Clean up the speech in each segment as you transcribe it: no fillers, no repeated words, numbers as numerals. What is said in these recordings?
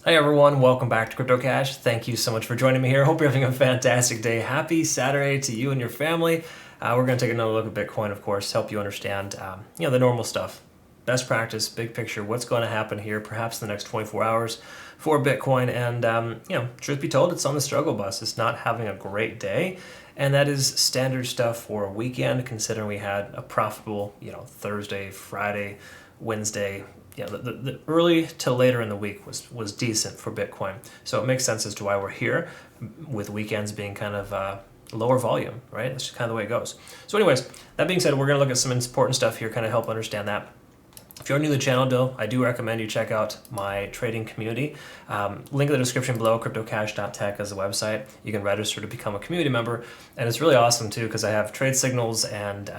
Hey everyone, welcome back to Crypto Cash. Thank you so much for joining me here. Hope you're having a fantastic day. Happy Saturday to you and your family. We're going to take another look at Bitcoin, of course, help you understand the normal stuff. Best practice, big picture, what's going to happen here perhaps in the next 24 hours for Bitcoin. And, truth be told, it's on the struggle bus. It's not having a great day. And that is standard stuff for a weekend, considering we had a profitable, Thursday, Friday, Wednesday. The early to later in the week was decent for Bitcoin. So it makes sense as to why we're here, with weekends being kind of lower volume, right? That's just kind of the way it goes. So anyways, that being said, we're going to look at some important stuff here, kind of help understand that. If you're new to the channel, though, I do recommend you check out my trading community. Link in the description below, cryptocash.tech is the website. You can register to become a community member. And it's really awesome, too, because I have trade signals, and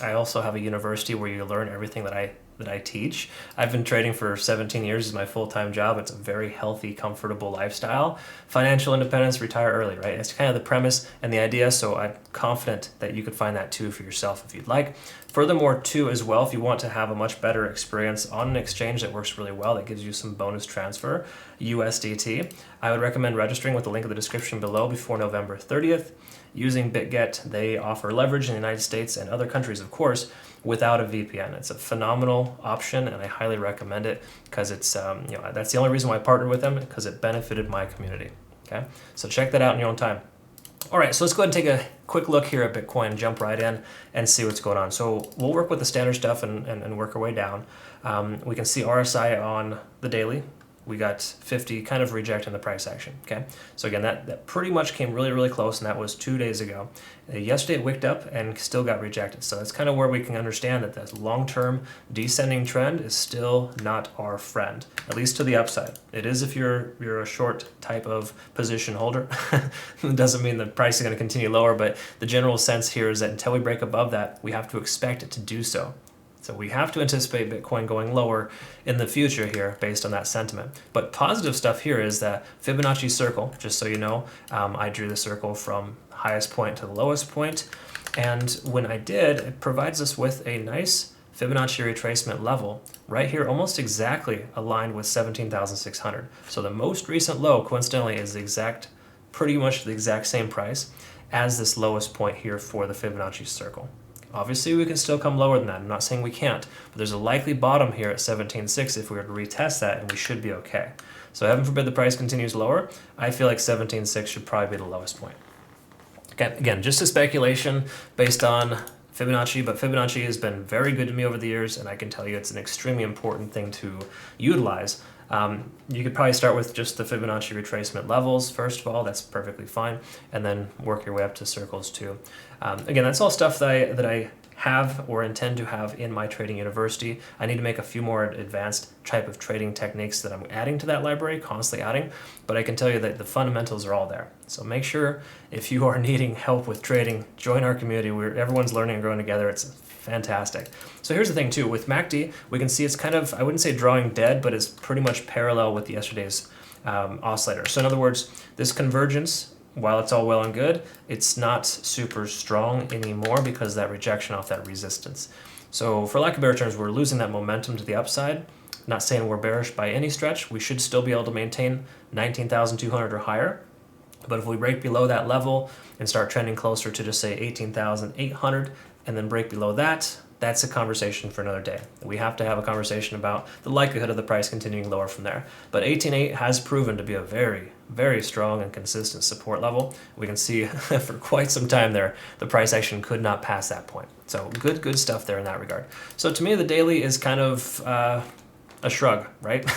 I also have a university where you learn everything that I teach. I've been trading for 17 years as my full-time job. It's a very healthy, comfortable lifestyle. Financial independence, retire early, right? It's kind of the premise and the idea, so I'm confident that you could find that too for yourself if you'd like. Furthermore, too, as well, if you want to have a much better experience on an exchange that works really well, that gives you some bonus transfer, USDT, I would recommend registering with the link in the description below before November 30th. Using BitGet, they offer leverage in the United States and other countries, of course, without a VPN. It's a phenomenal option, and I highly recommend it because it's that's the only reason why I partnered with them, because it benefited my community. Okay, so check that out in your own time. All right, so let's go ahead and take a quick look here at Bitcoin, jump right in and see what's going on. So we'll work with the standard stuff and work our way down. We can see RSI on the daily. We got 50 kind of rejecting the price action, okay? So again, that pretty much came really, really close, and that was 2 days ago. Yesterday it wicked up and still got rejected. So that's kind of where we can understand that that long-term descending trend is still not our friend, at least to the upside. It is if you're a short type of position holder. It doesn't mean the price is going to continue lower, but the general sense here is that until we break above that, we have to expect it to do so. So we have to anticipate Bitcoin going lower in the future here based on that sentiment. But positive stuff here is that Fibonacci circle, just so you know, I drew the circle from highest point to the lowest point. And when I did, it provides us with a nice Fibonacci retracement level right here, almost exactly aligned with 17,600. So the most recent low, coincidentally, is pretty much the exact same price as this lowest point here for the Fibonacci circle. Obviously, we can still come lower than that. I'm not saying we can't, but there's a likely bottom here at 17.6 if we were to retest that, and we should be okay. So heaven forbid the price continues lower. I feel like 17.6 should probably be the lowest point. Again, just a speculation based on Fibonacci, but Fibonacci has been very good to me over the years, and I can tell you it's an extremely important thing to utilize. You could probably start with just the Fibonacci retracement levels first of all. That's perfectly fine, and then work your way up to circles too. Again, that's all stuff that I have or intend to have in my trading university. I need to make a few more advanced type of trading techniques that I'm adding to that library, constantly adding, but I can tell you that the fundamentals are all there. So make sure if you are needing help with trading, join our community where everyone's learning and growing together. It's fantastic. So here's the thing too, with MACD, we can see it's kind of, I wouldn't say drawing dead, but it's pretty much parallel with yesterday's oscillator. So in other words, this convergence, while it's all well and good, it's not super strong anymore because of that rejection off that resistance. So for lack of better terms, we're losing that momentum to the upside. Not saying we're bearish by any stretch. We should still be able to maintain 19,200 or higher. But if we break below that level and start trending closer to just say 18,800 and then break below that, that's a conversation for another day. We have to have a conversation about the likelihood of the price continuing lower from there. But 18.8 has proven to be a very, very strong and consistent support level. We can see for quite some time there, the price action could not pass that point. So good stuff there in that regard. So to me, the daily is kind of a shrug, right?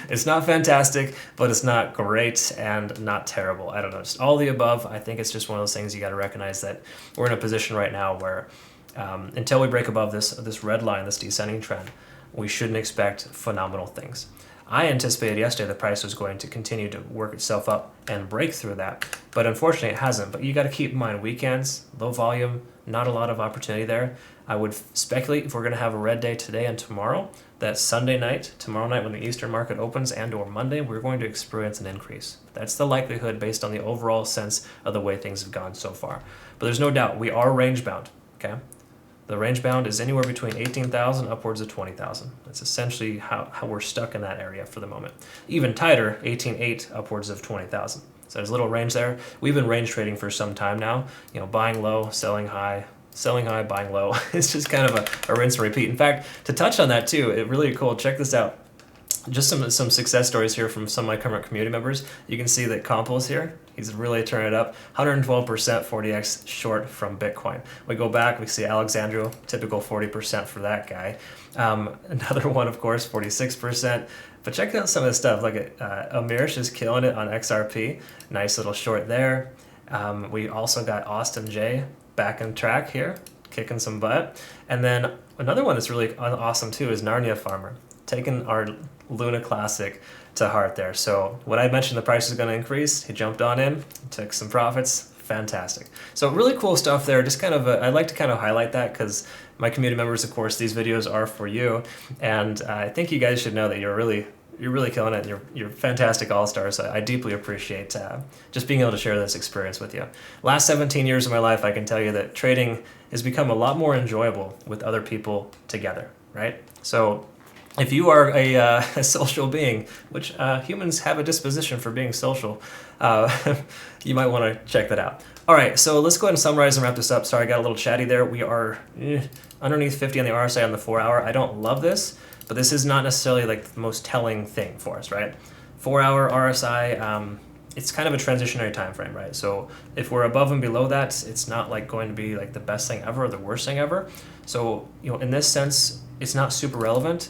It's not fantastic, but it's not great and not terrible. I don't know, just all the above. I think it's just one of those things you got to recognize that we're in a position right now where until we break above this red line, this descending trend, we shouldn't expect phenomenal things. I anticipated yesterday the price was going to continue to work itself up and break through that, but unfortunately it hasn't. But you got to keep in mind, weekends, low volume, not a lot of opportunity there. I would speculate if we're going to have a red day today and tomorrow, that Sunday night, tomorrow night when the Eastern market opens, and or Monday, we're going to experience an increase. That's the likelihood based on the overall sense of the way things have gone so far. But there's no doubt we are range bound, okay? The range bound is anywhere between 18,000 upwards of 20,000. That's essentially how we're stuck in that area for the moment. Even tighter, 18.8 upwards of 20,000. So there's a little range there. We've been range trading for some time now, buying low, selling high, buying low. It's just kind of a rinse and repeat. In fact, to touch on that too, it's really cool. Check this out. Just some success stories here from some of my current community members. You can see that Compos here, he's really turning it up. 112% 40x short from Bitcoin. We go back, we see Alexandro, typical 40% for that guy. Another one, of course, 46%. But check out some of the stuff. Look at Amirish is killing it on XRP. Nice little short there. We also got Austin J back on track here, kicking some butt. And then another one that's really awesome too is Narnia Farmer, taking our Luna Classic to heart there. So when I mentioned the price is going to increase, he jumped on in, took some profits. Fantastic. So really cool stuff there. Just kind of, I'd like to kind of highlight that because my community members, of course, these videos are for you. And I think you guys should know that you're really killing it. You're fantastic all-stars. I deeply appreciate just being able to share this experience with you. Last 17 years of my life, I can tell you that trading has become a lot more enjoyable with other people together, right? So if you are a social being, which humans have a disposition for being social, you might want to check that out. All right, so let's go ahead and summarize and wrap this up. Sorry, I got a little chatty there. We are underneath 50 on the RSI on the 4 hour. I don't love this, but this is not necessarily like the most telling thing for us, right? 4 hour RSI, it's kind of a transitionary time frame, right? So if we're above and below that, it's not like going to be like the best thing ever or the worst thing ever. So, in this sense, it's not super relevant.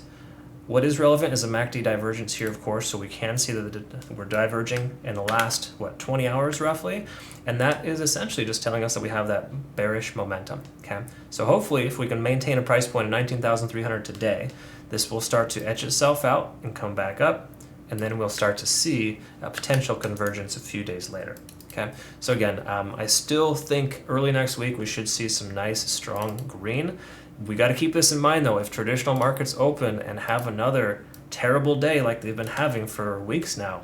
What is relevant is a MACD divergence here, of course, so we can see that we're diverging in the last, 20 hours roughly, and that is essentially just telling us that we have that bearish momentum, okay? So hopefully, if we can maintain a price point of 19,300 today, this will start to etch itself out and come back up, and then we'll start to see a potential convergence a few days later, okay? So again, I still think early next week we should see some nice, strong green. We got to keep this in mind though. If traditional markets open and have another terrible day like they've been having for weeks now,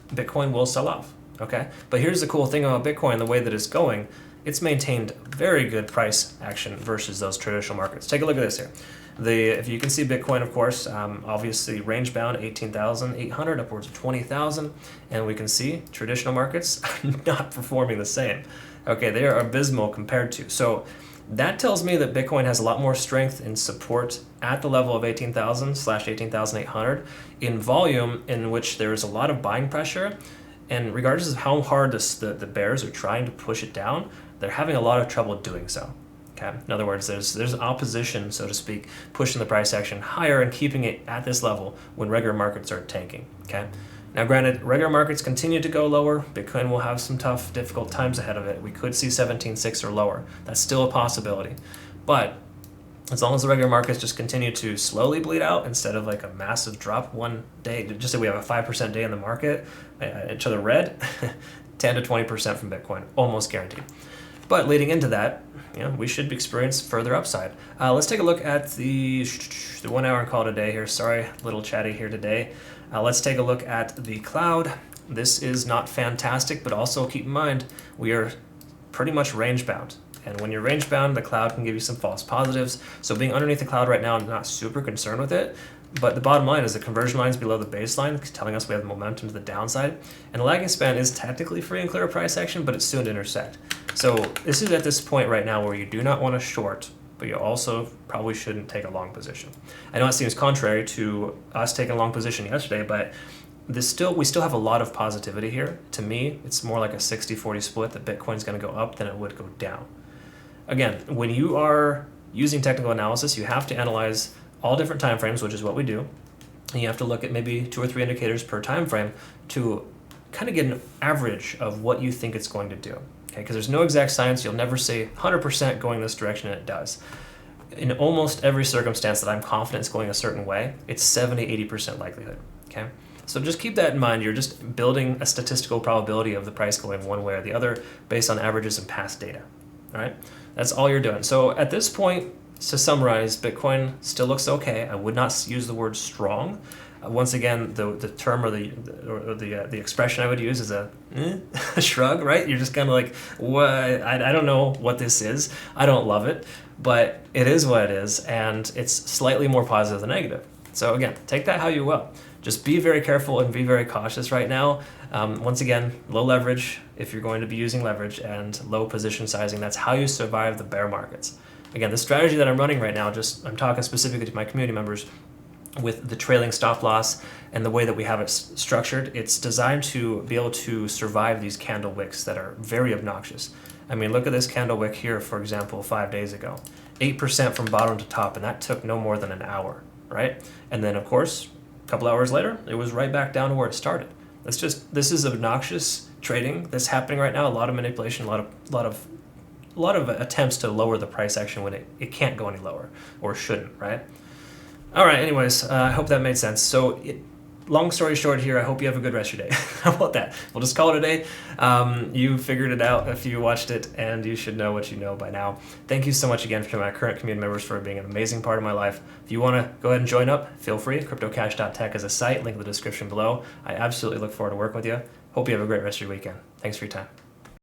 Bitcoin will sell off, okay? But here's the cool thing about Bitcoin, the way that it's going, it's maintained very good price action versus those traditional markets. Take a look at this here. If you can see Bitcoin, of course, obviously range bound 18,800 upwards of 20,000, and we can see traditional markets not performing the same. Okay, they are abysmal compared to. So that tells me that Bitcoin has a lot more strength and support at the level of 18,000/18,800 in volume, in which there is a lot of buying pressure. And regardless of how hard the bears are trying to push it down, they're having a lot of trouble doing so. Okay. In other words, there's opposition, so to speak, pushing the price action higher and keeping it at this level when regular markets are tanking. Okay. Now, granted, regular markets continue to go lower. Bitcoin will have some tough, difficult times ahead of it. We could see 17.6 or lower. That's still a possibility. But as long as the regular markets just continue to slowly bleed out instead of like a massive drop one day, just say we have a 5% day in the market to the red, 10 to 20% from Bitcoin, almost guaranteed. But leading into that, we should experience further upside. Let's take a look at the 1 hour and call it a day here. Sorry, a little chatty here today. Let's take a look at the cloud. This is not fantastic, but also keep in mind, we are pretty much range bound. And when you're range bound, the cloud can give you some false positives. So being underneath the cloud right now, I'm not super concerned with it. But the bottom line is the conversion line is below the baseline, telling us we have momentum to the downside. And the lagging span is technically free and clear of price action, but it's soon to intersect. So this is at this point right now where you do not want to short, but you also probably shouldn't take a long position. I know it seems contrary to us taking a long position yesterday, but we still have a lot of positivity here. To me, it's more like a 60-40 split that Bitcoin's going to go up than it would go down. Again, when you are using technical analysis, you have to analyze all different time frames, which is what we do. And you have to look at maybe 2 or 3 indicators per time frame to kind of get an average of what you think it's going to do. Okay, because there's no exact science. You'll never say 100% going this direction, and it does. In almost every circumstance that I'm confident it's going a certain way, it's 70-80% likelihood. Okay, so just keep that in mind. You're just building a statistical probability of the price going one way or the other based on averages and past data. All right, that's all you're doing. So at this point, to summarize, Bitcoin still looks okay. I would not use the word strong. Once again, the term or the expression I would use is a shrug, right? You're just kind of like, what? I don't know what this is. I don't love it, but it is what it is, and it's slightly more positive than negative. So again, take that how you will. Just be very careful and be very cautious right now. Once again, low leverage if you're going to be using leverage, and low position sizing. That's how you survive the bear markets. Again, the strategy that I'm running right now, I'm talking specifically to my community members, with the trailing stop loss and the way that we have it structured, it's designed to be able to survive these candle wicks that are very obnoxious. I mean, look at this candle wick here, for example, 5 days ago. 8% from bottom to top, and that took no more than an hour, right? And then, of course, a couple hours later, it was right back down to where it started. This is obnoxious trading that's happening right now. A lot of manipulation, a lot of attempts to lower the price action when it can't go any lower, or shouldn't, right? All right, anyways, I hope that made sense. So long story short here, I hope you have a good rest of your day. How about that? We'll just call it a day. You figured it out if you watched it, and you should know what you know by now. Thank you so much again to my current community members for being an amazing part of my life. If you want to go ahead and join up, feel free. CryptoCash.tech is a site, link in the description below. I absolutely look forward to working with you. Hope you have a great rest of your weekend. Thanks for your time.